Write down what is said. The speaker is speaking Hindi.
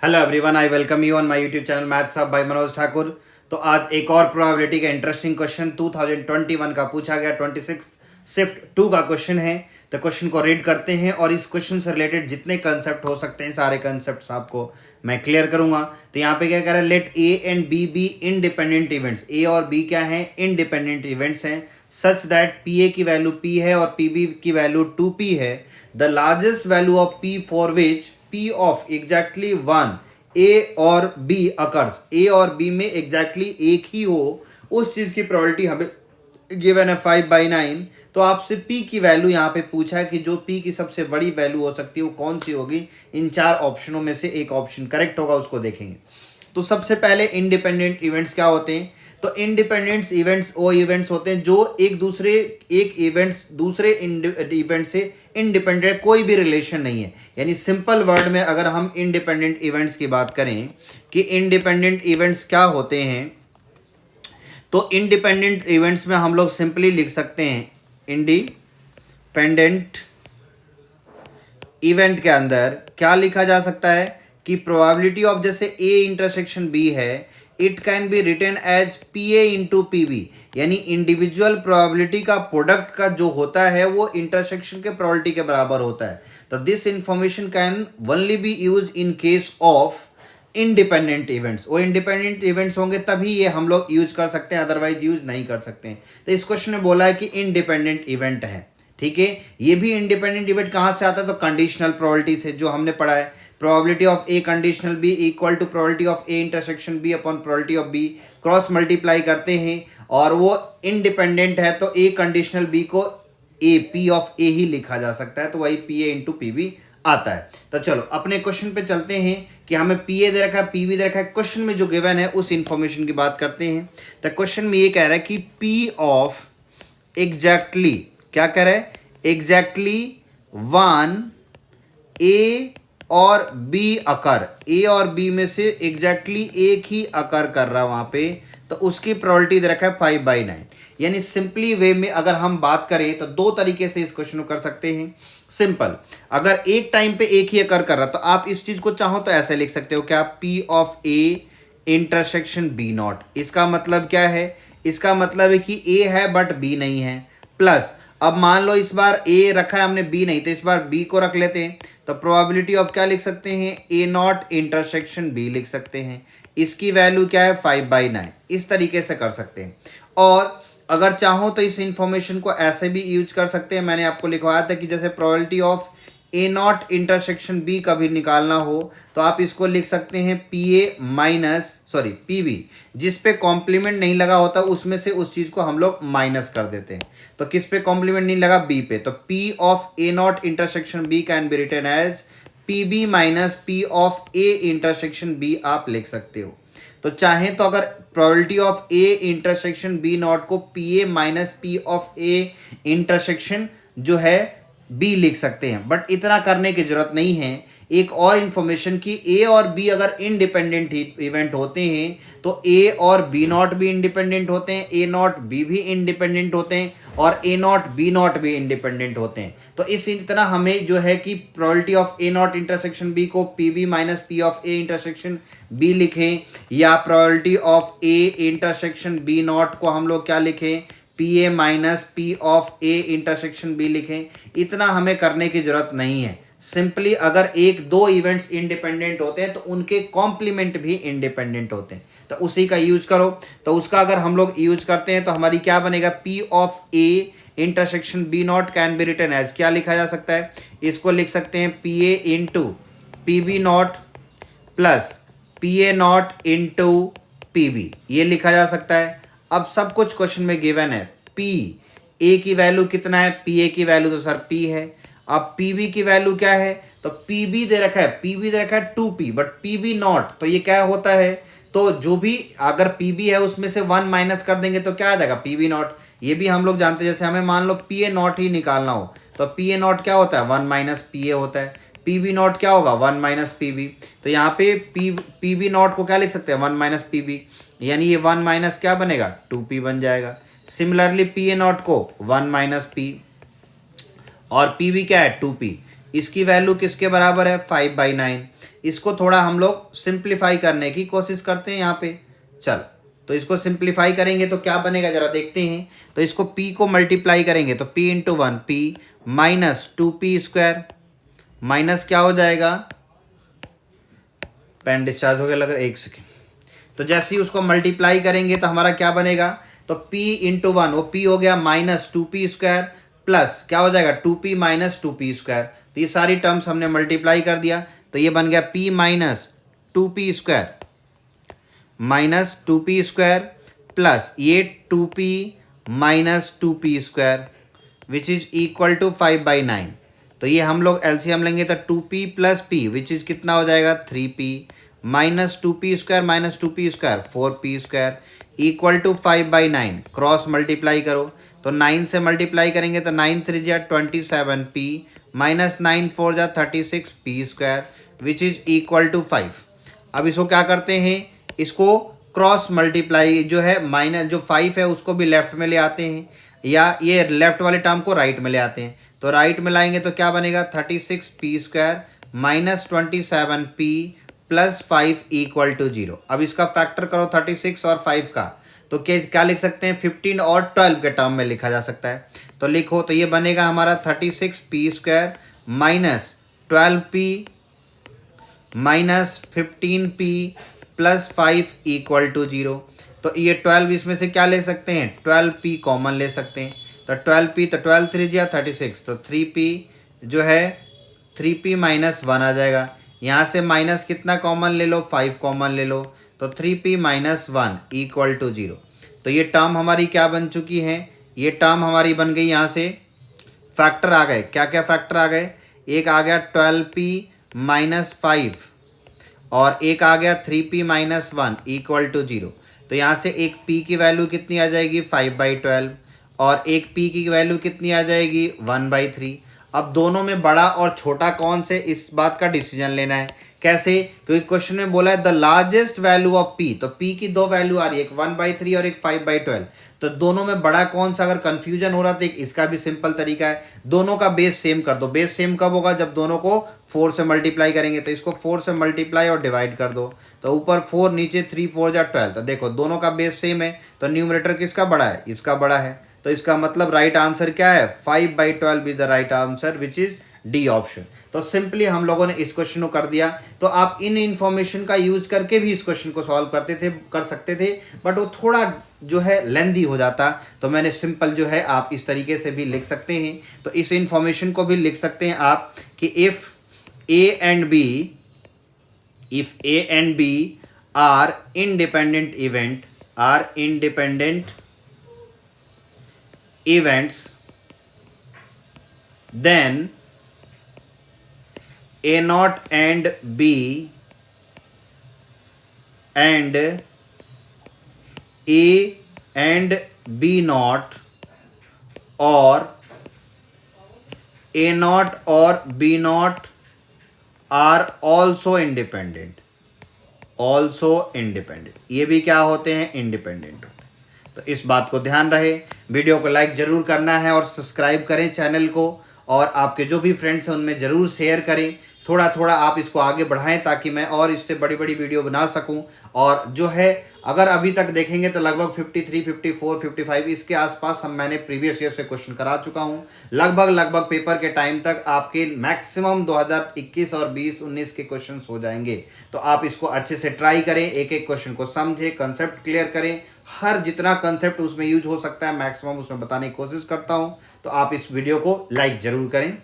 Hello everyone, I welcome you on my YouTube channel maths hub by Manoj Thakur. तो आज एक और प्रोबेबिलिटी का इंटरेस्टिंग क्वेश्चन 2021 का पूछा गया। 26 शिफ्ट 2 का क्वेश्चन है। तो क्वेश्चन को रीड करते हैं और इस क्वेश्चन से रिलेटेड जितने कंसेप्ट हो सकते हैं सारे कंसेप्ट आपको मैं क्लियर करूंगा। तो यहाँ पे क्या कह रहा है, let A and B independent events. A और बी क्या है, इंडिपेंडेंट इवेंट्स हैं, सच दैट पी ए की वैल्यू पी है और पी बी की वैल्यू 2p है। The largest value of P for which P of exactly one A और B occurs, A और B में exactly एक ही हो उस चीज की प्रोबेबिलिटी हमें गिवन है 5/9। तो आपसे P की वैल्यू यहाँ पे पूछा है कि जो P की सबसे बड़ी वैल्यू हो सकती है वो कौन सी होगी। इन चार ऑप्शनों में से एक ऑप्शन करेक्ट होगा, उसको देखेंगे। तो सबसे पहले इंडिपेंडेंट इवेंट्स क्या होते हैं। तो इंडिपेंडेंट इवेंट्स वो इवेंट्स होते हैं जो एक इवेंट्स दूसरे इवेंट से इंडिपेंडेंट, कोई भी रिलेशन नहीं है। यानी सिंपल वर्ड में अगर हम इंडिपेंडेंट इवेंट्स की बात करें कि इंडिपेंडेंट इवेंट्स क्या होते हैं, तो इंडिपेंडेंट इवेंट्स में हम लोग सिंपली लिख सकते हैं इंडिपेंडेंट इवेंट के अंदर क्या लिखा जा सकता है कि प्रोबेबिलिटी ऑफ, जैसे ए इंटरसेक्शन बी है, it can be written as P A into P B. यानी इंडिविजुअल प्रोबेबिलिटी का प्रोडक्ट का जो होता है वो इंटरसेक्शन के प्रोबेबिलिटी के बराबर होता है। तो this information can only B use in case of independent events. वो इंडिपेंडेंट इवेंट्स होंगे तभी ये हम लोग यूज कर सकते हैं, अदरवाइज यूज नहीं कर सकते हैं। तो इस क्वेश्चन में बोला है कि इंडिपेंडेंट इवेंट है, ठीक है। ये भी इंडिपेंडेंट इवेंट कहाँ से आता है, तो कंडीशनल प्रोबेबिलिटी से, जो हमने पढ़ा है। Probability of A conditional B equal to probability of A intersection B upon probability of B, cross multiply करते हैं और वो इंडिपेंडेंट है तो ए कंडीशनल बी को ए पी ऑफ ए ही लिखा जा सकता है, तो वही P A into P B आता है। तो चलो अपने क्वेश्चन पे चलते हैं कि हमें पी ए दे रखा है, पी बी दे रखा है। क्वेश्चन में जो गिवन है उस इंफॉर्मेशन की बात करते हैं। तो क्वेश्चन में ये कह रहा है कि पी ऑफ एग्जैक्टली, क्या कह रहा है, एग्जैक्टली वन ए और बी अकर, ए और बी में से एग्जैक्टली एक ही अकर कर रहा है वहां पे, तो उसकी प्रोबेबिलिटी दे रखा है 5/9। यानी सिंपली वे में अगर हम बात करें तो दो तरीके से इस क्वेश्चन को कर सकते हैं। सिंपल, अगर एक टाइम पे एक ही अकर कर रहा तो आप इस चीज को चाहो तो ऐसे लिख सकते हो, क्या, P of A intersection B not. इसका मतलब क्या है, इसका मतलब है कि ए है बट बी नहीं है, प्लस अब मान लो इस बार ए रखा है हमने बी नहीं, तो इस बार बी को रख लेते हैं। तो प्रोबेबिलिटी ऑफ क्या लिख सकते हैं, ए नॉट इंटरसेक्शन बी लिख सकते हैं। इसकी वैल्यू क्या है, 5/9। इस तरीके से कर सकते हैं। और अगर चाहो तो इस इंफॉर्मेशन को ऐसे भी यूज कर सकते हैं। मैंने आपको लिखवाया था कि जैसे probability of A not intersection B का भी निकालना हो तो आप इसको लिख सकते हैं P A minus P B, जिस पे कॉम्प्लीमेंट नहीं लगा होता उसमें से उस चीज को हम लोग माइनस कर देते हैं। तो किस पे कॉम्प्लीमेंट नहीं लगा, बी पे, तो P of A not intersection B can be written as P B minus P of A intersection B आप लिख सकते हो। तो चाहे तो अगर probability of A intersection B not को P A minus P of A intersection जो है बी लिख सकते हैं, बट इतना करने की जरूरत नहीं है। एक और इंफॉर्मेशन कि ए और बी अगर इंडिपेंडेंट इवेंट होते हैं तो ए और बी नॉट भी इंडिपेंडेंट होते हैं, ए नॉट बी भी इंडिपेंडेंट होते हैं और ए नॉट बी नॉट भी इंडिपेंडेंट होते हैं। तो इस तरह हमें जो है कि probability of A not intersection B को P B minus P of A intersection B लिखें, या probability of A intersection B not को हम लोग क्या लिखें, P A minus P of A intersection B लिखें। इतना हमें करने की जरूरत नहीं है। सिंपली अगर एक दो इवेंट्स इंडिपेंडेंट होते हैं तो उनके कॉम्प्लीमेंट भी इंडिपेंडेंट होते हैं, तो उसी का यूज करो। तो उसका अगर हम लोग यूज करते हैं तो हमारी क्या बनेगा, P of A intersection B not can be written as, क्या लिखा जा सकता है, इसको लिख सकते हैं P A into P B not plus P A not into P B, ये लिखा जा सकता है। अब सब कुछ क्वेश्चन में गिवन है। पी ए की वैल्यू कितना है, पी ए की वैल्यू तो सर पी है। अब पी बी की वैल्यू क्या है, तो पी बी दे रखा है, पी बी दे रखा है 2p, but P B not, तो ये क्या होता है, तो जो भी अगर पी बी है उसमें से 1 माइनस कर देंगे तो क्या आ जाएगा, पी बी नॉट। ये भी हम लोग जानते हैं, जैसे हमें मान लो पी ए नॉट ही निकालना हो तो पी ए नॉट क्या होता है, 1 माइनस पी ए होता है। पी बी नॉट क्या होगा, 1 माइनस पी बी। तो यहाँ पे पी बी नॉट को क्या लिख सकते हैं, 1 माइनस पी बी, यानी ये 1 माइनस क्या बनेगा, 2p बन जाएगा। सिमिलरली पी ए नॉट को 1 माइनस पी और पी बी क्या है, 2p। इसकी वैल्यू किसके बराबर है 5/9। इसको थोड़ा हम लोग सिंप्लीफाई करने की कोशिश करते हैं यहाँ पे। चलो तो इसको सिंप्लीफाई करेंगे तो क्या बनेगा जरा देखते हैं। तो इसको p को मल्टीप्लाई करेंगे तो p into 1 p minus 2p² minus क्या हो जाएगा, पेन डिस्चार्ज हो गया लग रहा है, 1 सेकेंड। तो जैसे ही उसको मल्टीप्लाई करेंगे तो हमारा क्या बनेगा, तो p इंटू 1 वो p हो गया माइनस 2p² प्लस क्या हो जाएगा 2p माइनस 2p²। तो ये सारी टर्म्स हमने मल्टीप्लाई कर दिया तो ये बन गया p minus 2p² minus 2p² plus ये 2p minus 2p² which is equal to 5/9। तो ये हम लोग एलसीएम लेंगे तो 2p plus p which is कितना हो जाएगा 3p minus 2p² minus 2p² 4p² equal to 5/9। Cross multiply करो तो 9 से मल्टीप्लाई करेंगे तो 9 3 जा 27p माइनस 9 4 जा 36p² which is equal to 5। अब इसको क्या करते हैं, इसको क्रॉस मल्टीप्लाई जो है माइनस जो 5 है उसको भी लेफ्ट में ले आते हैं या ये लेफ्ट वाले टर्म को राइट में ले आते हैं। तो राइट में लाएंगे तो क्या बनेगा 36p² minus 27p plus 5 equal to 0। अब इसका फैक्टर करो 36 और 5 का तो क्या लिख सकते हैं 15 और 12 के टर्म में लिखा जा सकता है। तो लिखो तो ये बनेगा हमारा 36p² minus 12p minus 15p plus 5 equal to 0। तो ये 12 इसमें से क्या ले सकते हैं 12p कॉमन ले सकते हैं। तो 12p तो 12 3 जा 36 तो 3p जो है 3p माइनस 1 आ जाएगा। यहाँ से माइनस कितना कॉमन ले लो 5 कॉमन ले लो तो 3p माइनस 1 इक्वल टू 0। तो ये टर्म हमारी क्या बन चुकी है, ये टर्म हमारी बन गई। यहाँ से फैक्टर आ गए, क्या क्या फैक्टर आ गए, एक आ गया 12p माइनस 5 और एक आ गया 3p माइनस 1 इक्वल टू 0। तो यहाँ से एक p की वैल्यू कितनी आ जाएगी 5/12 और एक p की वैल्यू कितनी आ जाएगी 1/3। अब दोनों में बड़ा और छोटा कौन से, इस बात का डिसीजन लेना है। कैसे, क्योंकि क्वेश्चन में बोला है the largest value of p, तो p की दो वैल्यू आ रही है, एक 1/3 और एक 5/12। तो दोनों में बड़ा कौन सा, अगर कंफ्यूजन हो रहा तो एक इसका भी सिंपल तरीका है, दोनों का बेस सेम कर दो। बेस सेम कब होगा, जब दोनों को 4 से मल्टीप्लाई करेंगे। तो इसको 4 से मल्टीप्लाई और डिवाइड कर दो तो ऊपर 4 नीचे 3 4 जा 12। तो देखो दोनों का बेस सेम है तो न्यूमरेटर किसका बड़ा है, इसका बड़ा है। तो इसका मतलब राइट आंसर क्या है 5/12 is the right answer which is D option. तो सिंपली हम लोगों ने इस क्वेश्चन को कर दिया। तो आप इन इंफॉर्मेशन का यूज करके भी इस क्वेश्चन को सॉल्व कर सकते थे बट वो थोड़ा जो है लेंदी हो जाता। तो मैंने सिंपल जो है आप इस तरीके से भी लिख सकते हैं। तो इस इंफॉर्मेशन को भी लिख सकते हैं आप कि if A and B are independent events, then A naught and B and A and B naught or A naught or B naught are also independent। ये भी क्या होते हैं, इंडिपेंडेंट होते हैं। तो इस बात को ध्यान रहे, वीडियो को लाइक ज़रूर करना है और सब्सक्राइब करें चैनल को, और आपके जो भी फ्रेंड्स हैं उनमें ज़रूर शेयर करें। थोड़ा थोड़ा आप इसको आगे बढ़ाएं ताकि मैं और इससे बड़ी बड़ी वीडियो बना सकूं। और जो है अगर अभी तक देखेंगे तो लगभग 53, 54, 55 इसके आसपास मैंने प्रीवियस ईयर से क्वेश्चन करा चुका हूं। लगभग पेपर के टाइम तक आपके मैक्सिमम 2021 और 20-19 के क्वेश्चन हो जाएंगे। तो आप इसको अच्छे से ट्राई करें, एक एक क्वेश्चन को समझें, कंसेप्ट क्लियर करें। हर जितना कंसेप्ट उसमें यूज हो सकता है मैक्सिमम उसमें बताने की कोशिश करता हूं। तो आप इस वीडियो को लाइक ज़रूर करें।